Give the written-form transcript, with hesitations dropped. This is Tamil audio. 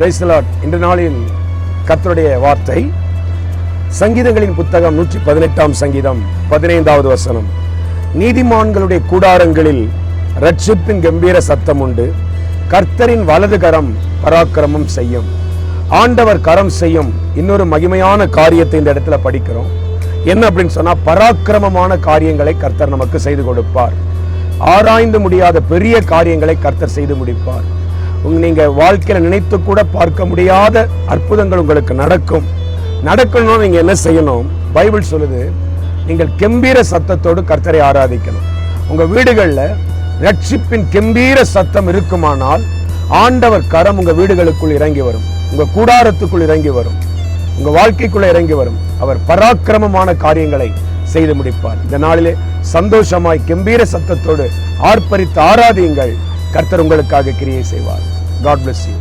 Praise the Lord. இன்று நாளில் கர்த்தருடைய வார்த்தை சங்கீதங்களின் புத்தகம் 118 சங்கீதம் 15வது வசனம். நீதிமான்களுடைய கூடாரங்களில் இரட்சிப்பின் கம்பீர சத்தம் உண்டு, கர்த்தரின் வலது கரம் பராக்கிரமம் செய்யும். ஆண்டவர் கரம் செய்யும் இன்னொரு மகிமையான காரியத்தை இந்த இடத்துல படிக்கிறோம். என்ன அப்படின்னு சொன்னா, பராக்கிரமமான காரியங்களை கர்த்தர் நமக்கு செய்து கொடுப்பார். ஆராய்ந்து முடியாத பெரிய காரியங்களை கர்த்தர் செய்து முடிப்பார். நீங்க வாழ்க்கையில நினைத்து கூட பார்க்க முடியாத அற்புதங்கள் உங்களுக்கு நடக்கணும். நீங்க என்ன செய்யணும்? பைபிள் சொல்லுது, நீங்கள் கெம்பீர சத்தத்தோடு கர்த்தரை ஆராதிக்கணும். உங்க வீடுகள்ல ரட்சிப்பின் கெம்பீர சத்தம் இருக்குமானால் ஆண்டவர் கரம் உங்க வீடுகளுக்குள் இறங்கி வரும், உங்க கூடாரத்துக்குள் இறங்கி வரும், உங்க வாழ்க்கைக்குள்ள இறங்கி வரும். அவர் பராக்கிரமமான காரியங்களை செய்து முடிப்பார். இந்த நாளிலே சந்தோஷமாய் கெம்பீர சத்தத்தோடு ஆர்ப்பரித்து ஆராதியுங்கள். கர்த்தர் உங்களுக்காக கிரியை செய்வார். God bless you.